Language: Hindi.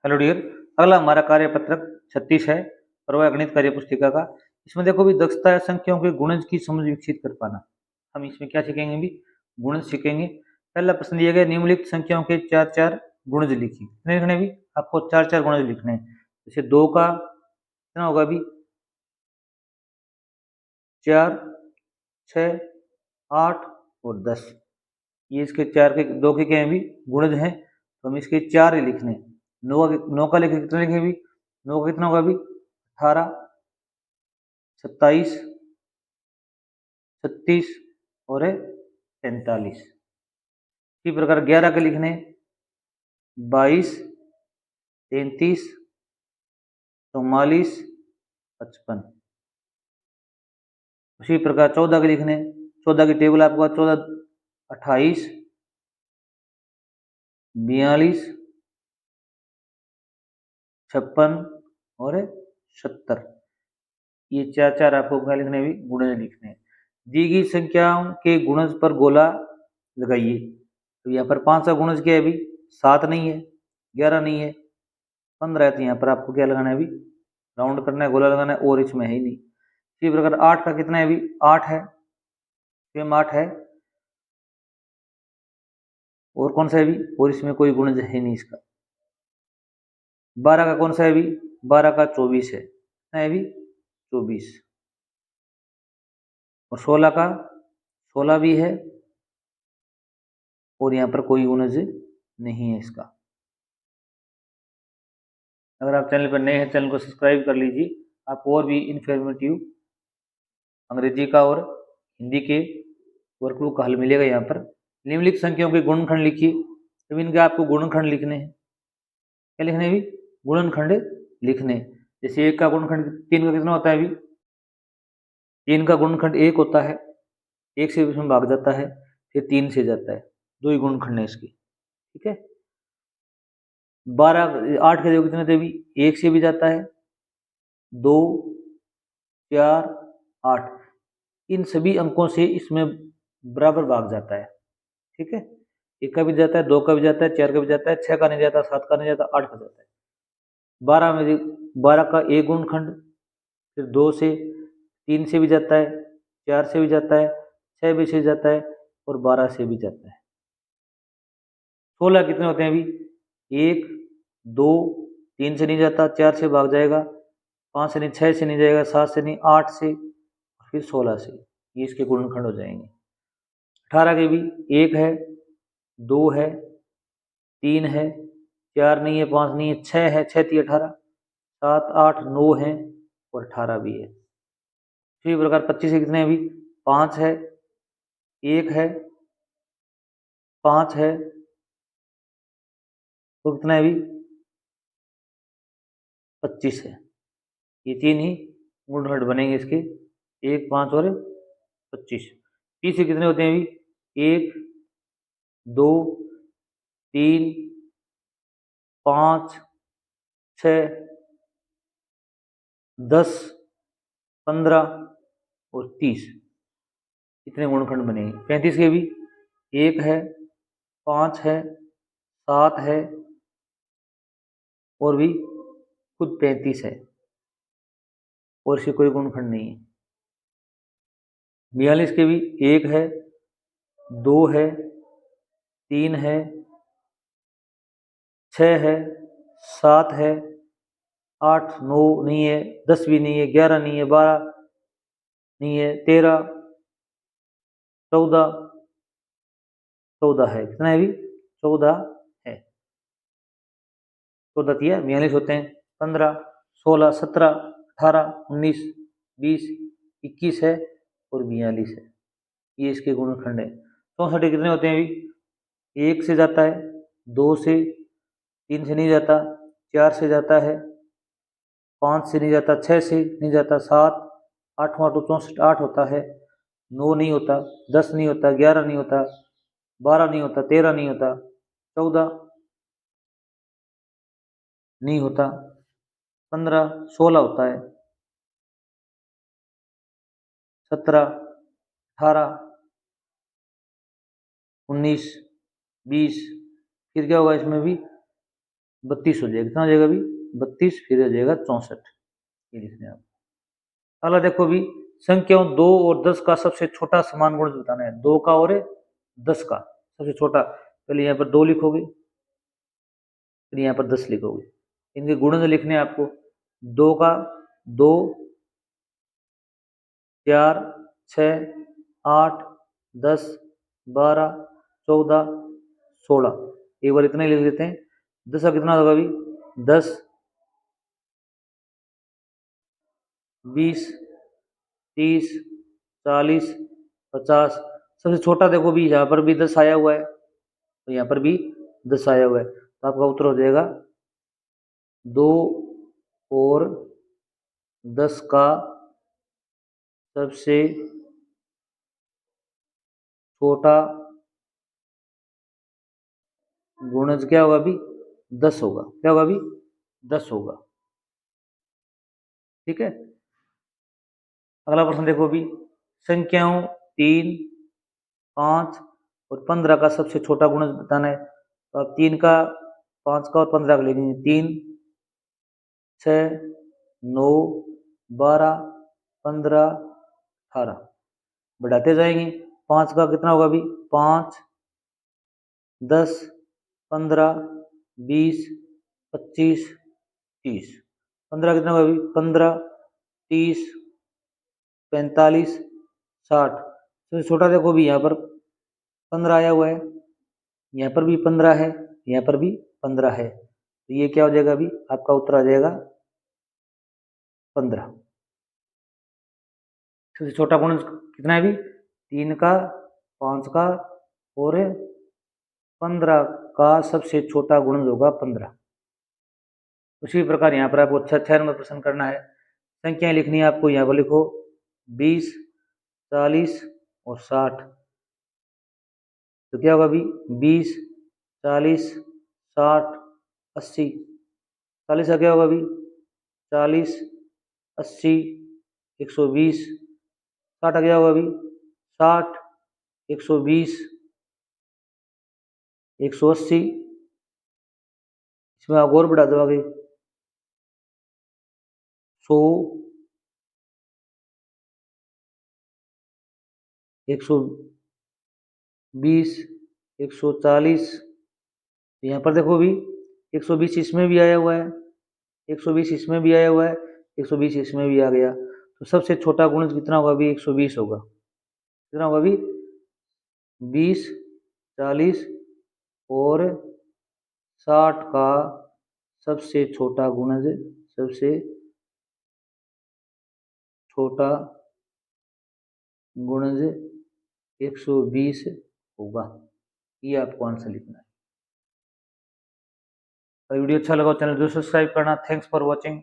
Hello dear. अगला हमारा कार्यपत्रक 36 है, प्रवाह गणित कार्य पुस्तिका का। इसमें देखो भी दक्षता है संख्याओं के गुणज की समझ विकसित कर पाना। हम इसमें क्या सीखेंगे भी? गुणज सीखेंगे। पहला प्रश्न दिया गया, निम्नलिखित संख्याओं के चार चार गुणज लिखिए। कितने लिखने भी? आपको चार चार गुणज लिखने हैं। जैसे दो का कितना होगा भी? 4, 6, 8 और 10। ये इसके चार के दो के क्या है भी? गुणज हैं, तो हम इसके चार ही लिखने हैं। नौ का लिखे कितना लिखे भी? नौ का कितना होगा भी? 18, 27, 36 और 45। इसी प्रकार 11 के लिखने 22, 33, 44, 55। उसी प्रकार 14 के लिखने, 14 की टेबल आपको 14, 28, 42, 56 और 70। ये चार चार आपको क्या लिखने भी? गुणज लिखने हैं। दी गई संख्याओं के गुणज पर गोला लगाइए। तो यहाँ पर 5 का गुणज क्या है भी? 7 नहीं है, 11 नहीं है, 15 है। तो यहाँ पर आपको क्या लगाना है भी? राउंड करना है, गोला लगाना है, और इसमें है ही नहीं। इसी प्रकार 8 का कितना है भी? 8 है, सेम 8 है। और कौन सा है भी? और इसमें कोई गुणज है नहीं इसका। 12 का कौन सा है भी? 12 का 24 है। कितना है भी? 24। और 16 का 16 भी है, और यहाँ पर कोई गुणज नहीं है इसका। अगर आप चैनल पर नए हैं, चैनल को सब्सक्राइब कर लीजिए। आपको और भी इंफॉर्मेटिव अंग्रेजी का और हिंदी के वर्कबुक का हल मिलेगा यहाँ पर। निम्नलिखित संख्याओं के गुणनखंड लिखिए। तो इनके आपको गुणनखंड लिखने हैं। क्या लिखने हैं भी? गुणनखंड लिखने। जैसे एक का गुणनखंड 3 का कितना होता है भी? 3 का गुणनखंड 1 होता है, 1 से इसमें भाग जाता है, फिर 3 से जाता है। दो ही गुणनखंड है इसकी। ठीक है। 12, 8 के जो कितने थे भी? 1 से भी जाता है, 2, 4, 8। इन सभी अंकों से इसमें बराबर भाग जाता है। ठीक है। 1 का भी जाता है, 2 का भी जाता है, 4 का भी जाता है, 6 का नहीं जाता, 7 का नहीं जाता, 8 का जाता है। 12 का एक गुणनखंड, फिर 2 से, 3 से भी जाता है, 4 से भी जाता है, 6 भी से जाता है, और 12 से भी जाता है। 16 कितने होते हैं अभी? 1, 2, 3 से नहीं जाता, 4 से भाग जाएगा, 5 से नहीं, 6 से नहीं जाएगा, 7 से नहीं, 8 से, फिर 16 से। ये इसके गुणनखंड हो जाएंगे। 18 के भी 1 है, 2 है, 3 है, 4 नहीं है, 5 नहीं है, 6 है, 6 3 18, 7 8 9 है, और 18 भी है। इसी प्रकार 25 के कितने हैं अभी? 5 है, 1 है, 5 है, और कितना है अभी? 25 है। ये तीन ही गुणनखंड बनेंगे इसके, 1 5 और 25। 30 के कितने होते हैं अभी? 1 2 3 5 6 10 15 और 30। इतने गुणनखंड बनेंगे। 35 के भी 1 है, 5 है, 7 है, और भी खुद 35 है, और इसके कोई गुणनखंड नहीं है। 42 के भी 1 है, 2 है, 3 है, 6 है, 7 है, 8 9 नहीं है, 10 भी नहीं है, 11 नहीं है, 12 नहीं है, 13 14 14 है। कितना है भी? 14 है। 14 दिया 42 होते हैं। 15 16 17 18 19 20 21 है, और 42 है। ये इसके गुणनखंड है। 64 कितने होते हैं अभी? 1 से जाता है, 2 से, 3 से नहीं जाता, 4 से जाता है, 5 से नहीं जाता, 6 से नहीं जाता, 7 8 8 64 8 होता है, 9 नहीं होता, 10 नहीं होता, 11 नहीं होता, 12 नहीं होता, 13 नहीं होता, 14 नहीं होता, 15 16 होता है, 17 18 19 20। फिर क्या होगा इसमें भी? 32 हो जाएगा, कितना हो जाएगा अभी 32, फिर हो जाएगा 64, ये लिखने आप। अगला देखो भी, संख्याओं 2 और 10 का सबसे छोटा समान गुणज बताना है। 2 का और 10 का सबसे छोटा, पहले यहाँ पर 2 लिखोगे, फिर यहाँ पर 10 लिखोगे, इनके गुणज लिखने हैं आपको। 2 का 2, 4, 6, 8, 10, 12, 14, 16, एक बार इतना ही लिख लेते हैं। 10 का कितना होगा अभी 10, 20, 30, 40, 50, सबसे छोटा देखो भी यहाँ पर भी 10 आया हुआ है, तो यहाँ पर भी 10 आया हुआ है, तो आपका उत्तर हो जाएगा 2 और 10 का सबसे छोटा गुणज क्या होगा अभी 10 होगा, क्या होगा अभी 10 होगा। ठीक है, अगला प्रश्न देखो अभी, संख्याओं 3, 5 और 15 का सबसे छोटा गुणज बताना है। तो आप 3 का, 5 का और 15 का लिखेंगे। 3, 6, 9, 12, 15, 18, बढ़ाते जाएंगे। 5 का कितना होगा अभी 5, 10, 15, 20, 25, 30, 15 कितना होगा अभी 15, 30, 45, 60, सबसे छोटा देखो भी यहाँ पर 15 आया हुआ है, यहाँ पर भी 15 है, यहाँ पर भी 15 है, तो ये क्या हो जाएगा अभी आपका उत्तर आ जाएगा 15। सबसे छोटा गुणज कितना है अभी 3 का, 5 का और 15 का सबसे छोटा गुणज होगा 15। उसी प्रकार यहाँ पर आपको 6 नंबर प्रश्न करना है। संख्याएं लिखनी है आपको, यहाँ पर लिखो 20, 40 और 60, तो क्या होगा अभी 20, 40, 60, 80, 40 का क्या होगा अभी 40, 80, 120, 60 का क्या होगा अभी 60, 120, 180, इसमें आप और बढ़ा दो आगे 100, 120, 140, यहाँ पर देखो भी 120 इसमें भी आया हुआ है, 120 इसमें भी आया हुआ है, 120 इसमें भी आ गया, तो सबसे छोटा गुणज कितना होगा अभी 120 होगा। कितना होगा अभी 20, 40 और 60 का सबसे छोटा गुणज, सबसे छोटा गुणज 120 होगा, ये आपको आंसर लिखना है। वीडियो अच्छा लगा चैनल जरूर सब्सक्राइब करना। Thanks for watching.